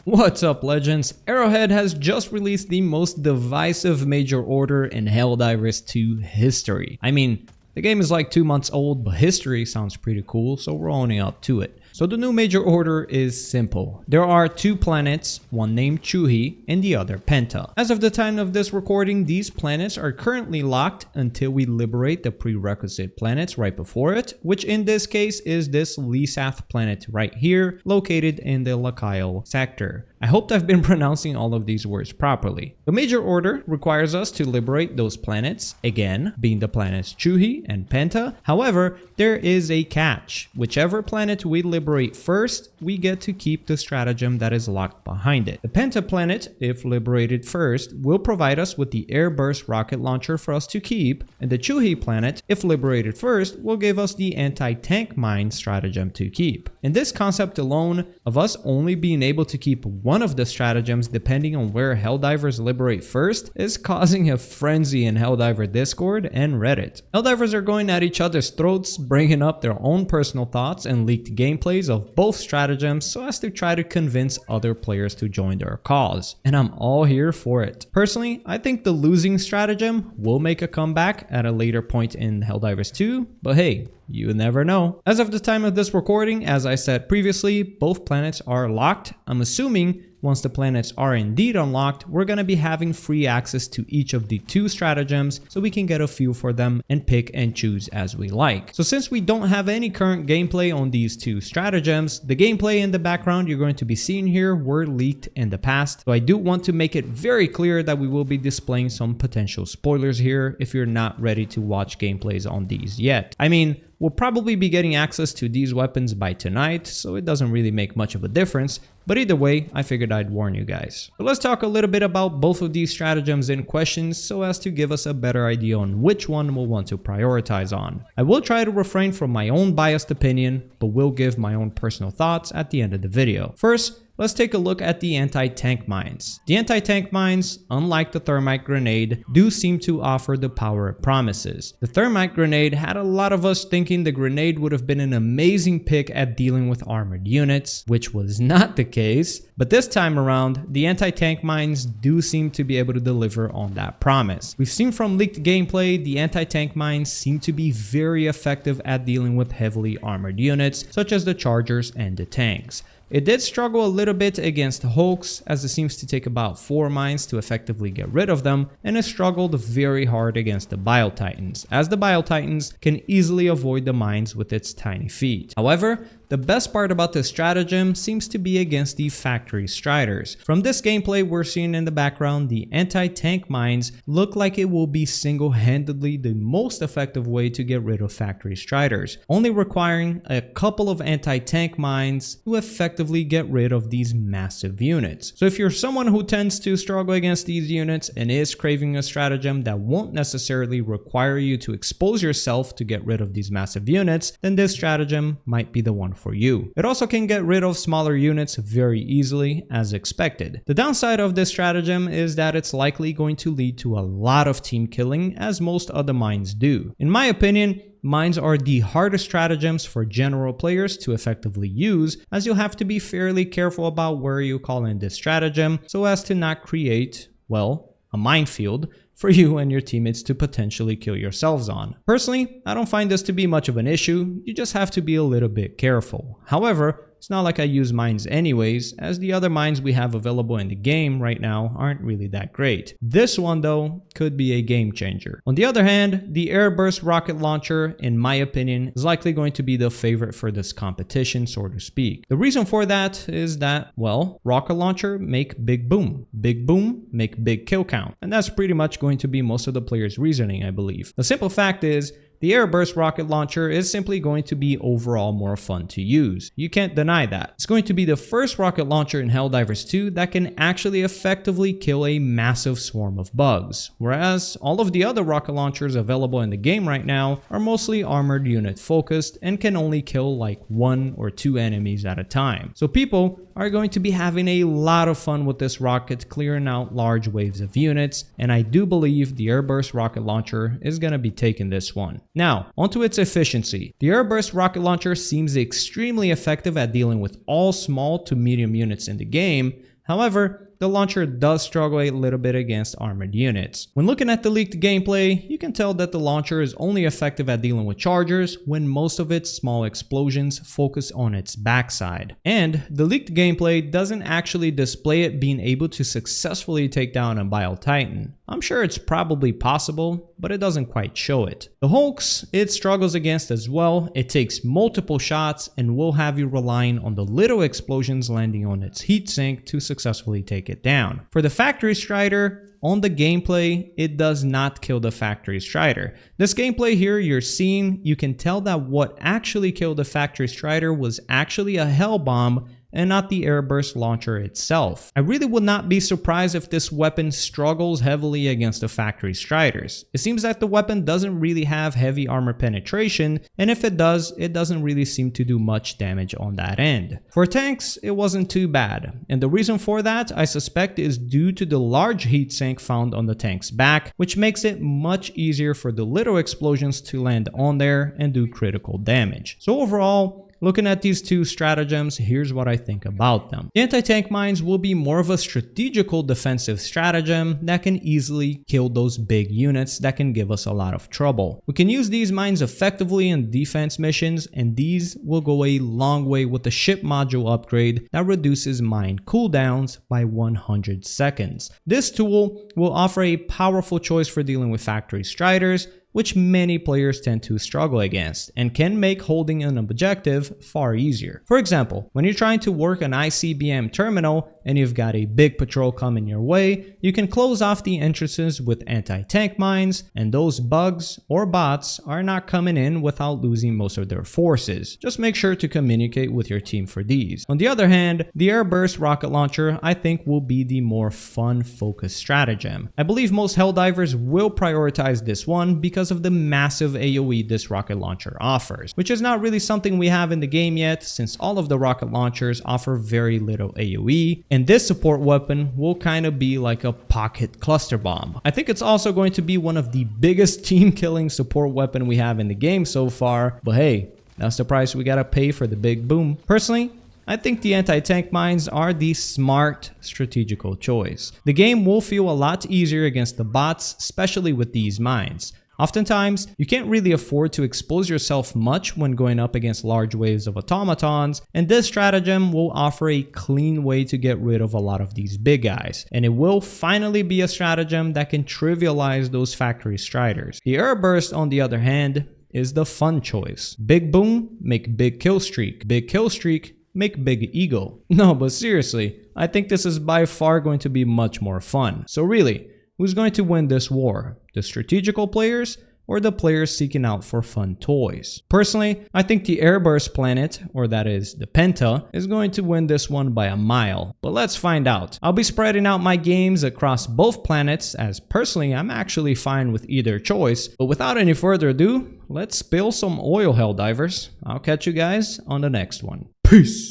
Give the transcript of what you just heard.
What's up, legends? Arrowhead has just released the most divisive major order in Helldivers 2 history. I mean, the game is like 2 months old, but history sounds pretty cool, so we're owning up to it. So the new major order is simple. There are 2 planets, one named Chuhi and the other Penta. As of the time of this recording, these planets are currently locked until we liberate the prerequisite planets right before it, which in this case is this Lisath planet right here, located in the Lakail sector. I hope I've been pronouncing all of these words properly. The major order requires us to liberate those planets, again, being the planets Chuhi and Penta. However, there is a catch. Whichever planet we liberate first, we get to keep the stratagem that is locked behind it. The Penta planet, if liberated first, will provide us with the Airburst rocket launcher for us to keep, and the Chuhi planet, if liberated first, will give us the anti-tank mine stratagem to keep. In this concept alone, of us only being able to keep one of the stratagems depending on where Helldivers liberate first is causing a frenzy in Helldiver Discord and Reddit. Helldivers are going at each other's throats, bringing up their own personal thoughts and leaked gameplays of both stratagems so as to try to convince other players to join their cause. And I'm all here for it. Personally, I think the losing stratagem will make a comeback at a later point in Helldivers 2, but hey, you never know. As of the time of this recording, as I said previously, both planets are locked. I'm assuming once the planets are indeed unlocked, we're going to be having free access to each of the 2 stratagems so we can get a feel for them and pick and choose as we like. So since we don't have any current gameplay on these 2 stratagems, the gameplay in the background you're going to be seeing here were leaked in the past. So I do want to make it very clear that we will be displaying some potential spoilers here if you're not ready to watch gameplays on these yet. I mean, we'll probably be getting access to these weapons by tonight, so it doesn't really make much of a difference. But either way, I figured I'd warn you guys. But let's talk a little bit about both of these stratagems in question so as to give us a better idea on which one we'll want to prioritize on. I will try to refrain from my own biased opinion, but will give my own personal thoughts at the end of the video. First, let's take a look at the anti-tank mines. The anti-tank mines, unlike the thermite grenade, do seem to offer the power it promises. The thermite grenade had a lot of us thinking the grenade would have been an amazing pick at dealing with armored units, which was not the case. But this time around, the anti-tank mines do seem to be able to deliver on that promise. We've seen from leaked gameplay, the anti-tank mines seem to be very effective at dealing with heavily armored units, such as the chargers and the tanks. It did struggle a little bit against Hulks, as it seems to take about 4 mines to effectively get rid of them, and it struggled very hard against the Bile-Titans, as the Bile-Titans can easily avoid the mines with its tiny feet. However, the best part about this stratagem seems to be against the factory striders. From this gameplay we're seeing in the background, the anti-tank mines look like it will be single-handedly the most effective way to get rid of factory striders, only requiring a couple of anti-tank mines to effectively get rid of these massive units. So if you're someone who tends to struggle against these units and is craving a stratagem that won't necessarily require you to expose yourself to get rid of these massive units, then this stratagem might be the one for you. It also can get rid of smaller units very easily, as expected. The downside of this stratagem is that it's likely going to lead to a lot of team killing, as most other mines do. In my opinion, mines are the hardest stratagems for general players to effectively use, as you'll have to be fairly careful about where you call in this stratagem so as to not create, well, a minefield for you and your teammates to potentially kill yourselves on. Personally, I don't find this to be much of an issue, you just have to be a little bit careful. However, it's not like I use mines anyways, as the other mines we have available in the game right now aren't really that great. This one though could be a game changer. On the other hand, the Airburst rocket launcher, in my opinion, is likely going to be the favorite for this competition, so to speak. The reason for that is that, well, rocket launcher make big boom make big kill count, and that's pretty much going to be most of the players' reasoning, I believe. The simple fact is, the Airburst rocket launcher is simply going to be overall more fun to use. You can't deny that. It's going to be the first rocket launcher in Helldivers 2 that can actually effectively kill a massive swarm of bugs, whereas all of the other rocket launchers available in the game right now are mostly armored unit focused and can only kill like 1 or 2 enemies at a time. So people are going to be having a lot of fun with this rocket, clearing out large waves of units, and I do believe the Airburst rocket launcher is going to be taking this one. Now, onto its efficiency. The Airburst rocket launcher seems extremely effective at dealing with all small to medium units in the game. However, the launcher does struggle a little bit against armored units. When looking at the leaked gameplay, you can tell that the launcher is only effective at dealing with chargers when most of its small explosions focus on its backside. And the leaked gameplay doesn't actually display it being able to successfully take down a Bile Titan. I'm sure it's probably possible, but it doesn't quite show it. The Hulks, it struggles against as well. It takes multiple shots and will have you relying on the little explosions landing on its heatsink to successfully take it down. For the Factory Strider, on the gameplay, it does not kill the Factory Strider. This gameplay here you're seeing, you can tell that what actually killed the Factory Strider was actually a Hell Bomb and not the Airburst launcher itself. I really would not be surprised if this weapon struggles heavily against the Factory Striders. It seems that the weapon doesn't really have heavy armor penetration, and if it does, it doesn't really seem to do much damage on that end. For tanks, it wasn't too bad, and the reason for that, I suspect, is due to the large heatsink found on the tank's back, which makes it much easier for the little explosions to land on there and do critical damage. So overall, looking at these two stratagems, here's what I think about them. The anti-tank mines will be more of a strategical defensive stratagem that can easily kill those big units that can give us a lot of trouble. We can use these mines effectively in defense missions, and these will go a long way with the ship module upgrade that reduces mine cooldowns by 100 seconds. This tool will offer a powerful choice for dealing with Factory Striders, which many players tend to struggle against, and can make holding an objective far easier. For example, when you're trying to work an ICBM terminal and you've got a big patrol coming your way, you can close off the entrances with anti-tank mines, and those bugs or bots are not coming in without losing most of their forces. Just make sure to communicate with your team for these. On the other hand, the Airburst rocket launcher I think will be the more fun-focused stratagem. I believe most Helldivers will prioritize this one because of the massive AoE this rocket launcher offers, which is not really something we have in the game yet, since all of the rocket launchers offer very little AoE, and this support weapon will kind of be like a pocket cluster bomb. I think it's also going to be one of the biggest team killing support weapon we have in the game so far, but hey, that's the price we gotta pay for the big boom. Personally, I think the anti-tank mines are the smart strategical choice. The game will feel a lot easier against the bots, especially with these mines. Oftentimes, you can't really afford to expose yourself much when going up against large waves of automatons, and this stratagem will offer a clean way to get rid of a lot of these big guys, and it will finally be a stratagem that can trivialize those Factory Striders. The Airburst, on the other hand, is the fun choice. Big boom, make big kill streak. Big kill streak, make big ego. No, but seriously, I think this is by far going to be much more fun. So really, who's going to win this war? The strategical players or the players seeking out for fun toys? Personally, I think the Airburst planet, or that is the Penta, is going to win this one by a mile. But let's find out. I'll be spreading out my games across both planets, as personally I'm actually fine with either choice. But without any further ado, let's spill some oil, Helldivers. I'll catch you guys on the next one. Peace!